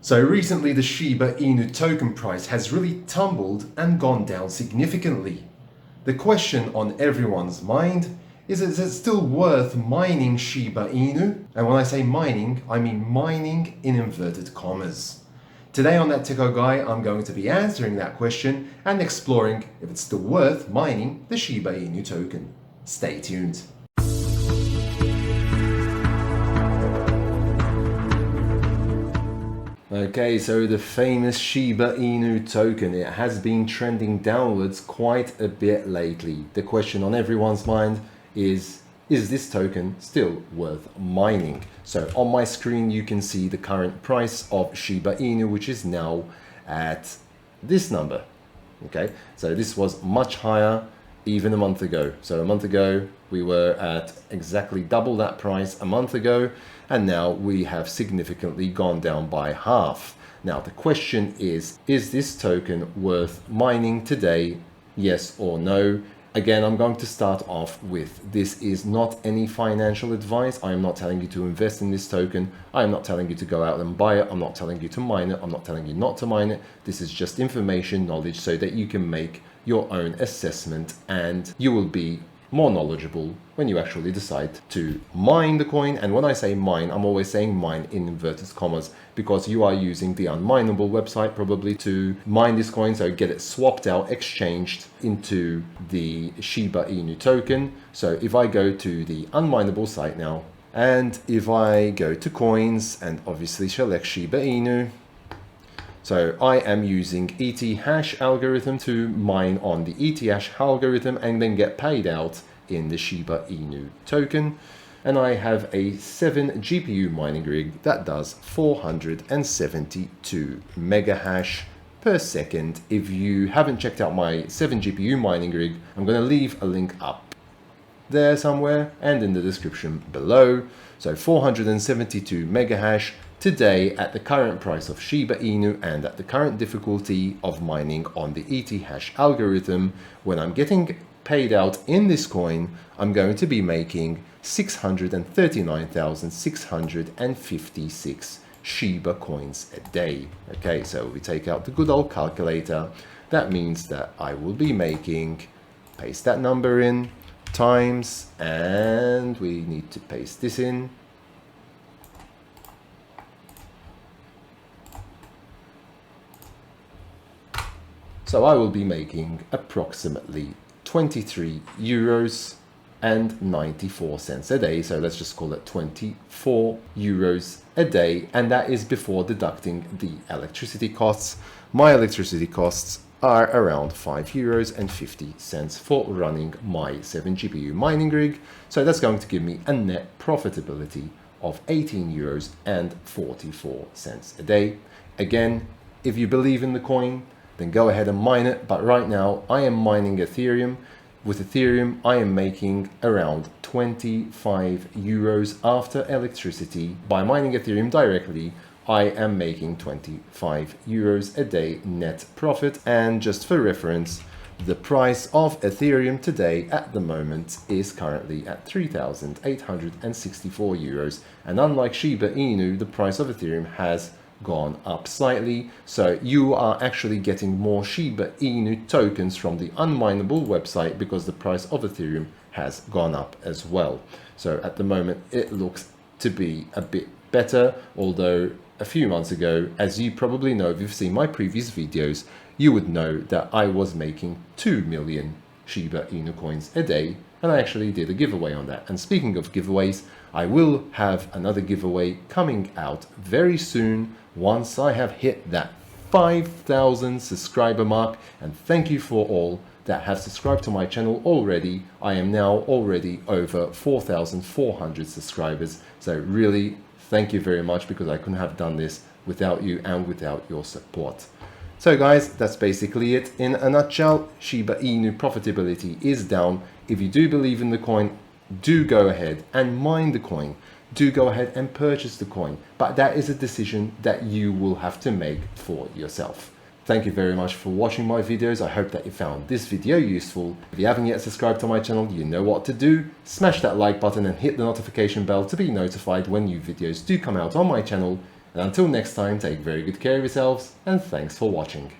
So recently the Shiba Inu token price has really tumbled and gone down significantly. The question on everyone's mind is it still worth mining Shiba Inu? And when I say mining, I mean mining in inverted commas. Today on That Techo Guy, I'm going to be answering that question and exploring if it's still worth mining the Shiba Inu token. Stay tuned. Okay, so the famous Shiba Inu token, it has been trending downwards quite a bit lately. The question on everyone's mind is this token still worth mining? So on my screen, you can see the current price of Shiba Inu, which is now at this number. Okay, so this was much higher even a month ago. So a month ago, we were at exactly double that price a month ago, and now we have significantly gone down by half. Now the question is this token worth mining today? Yes or no? Again, I'm going to start off with this is not any financial advice. I am not telling you to invest in this token. I am not telling you to go out and buy it. I'm not telling you to mine it. I'm not telling you not to mine it. This is just information, knowledge, so that you can make your own assessment and you will be more knowledgeable when you actually decide to mine the coin. And when I say mine, I'm always saying mine in inverted commas because you are using the unmineable website probably to mine this coin, so get it swapped out, exchanged into the Shiba Inu token. So if I go to the unmineable site now, and if I go to coins and obviously select Shiba Inu, so I am using ET hash algorithm to mine on the ET hash algorithm and then get paid out in the Shiba Inu token. And I have a 7 GPU mining rig that does 472 mega hash per second. If you haven't checked out my 7 GPU mining rig, I'm going to leave a link up there somewhere and in the description below. So 472 mega hash. Today, at the current price of Shiba Inu and at the current difficulty of mining on the ET hash algorithm, when I'm getting paid out in this coin, I'm going to be making 639,656 Shiba coins a day. Okay, so we take out the good old calculator. That means that I will be making, paste that number in, times, and we need to paste this in. So I will be making approximately 23 euros and 94 cents a day. So let's just call it 24 euros a day. And that is before deducting the electricity costs. My electricity costs are around 5 euros and 50 cents for running my 7 GPU mining rig. So that's going to give me a net profitability of 18 euros and 44 cents a day. Again, if you believe in the coin, then go ahead and mine it. But right now I am mining Ethereum. With Ethereum, I am making around 25 euros after electricity. By mining Ethereum directly, I am making 25 euros a day net profit. And just for reference, the price of Ethereum today at the moment is currently at 3,864 euros. And unlike Shiba Inu, the price of Ethereum has gone up slightly, so you are actually getting more Shiba Inu tokens from the unmineable website because the price of Ethereum has gone up as well. So at the moment it looks to be a bit better, although a few months ago, as you probably know if you've seen my previous videos, you would know that I was making 2 million Shiba Inu coins a day, and I actually did a giveaway on that. And speaking of giveaways, I will have another giveaway coming out very soon once I have hit that 5,000 subscriber mark. And thank you for all that have subscribed to my channel already. I am now already over 4,400 subscribers. So really, thank you very much, because I couldn't have done this without you and without your support. So guys, that's basically it in a nutshell. Shiba Inu profitability is down. If you do believe in the coin, do go ahead and mine the coin. Do go ahead and purchase the coin. But that is a decision that you will have to make for yourself. Thank you very much for watching my videos. I hope that you found this video useful. If you haven't yet subscribed to my channel, you know what to do. Smash that like button and hit the notification bell to be notified when new videos do come out on my channel. And until next time, take very good care of yourselves, and thanks for watching.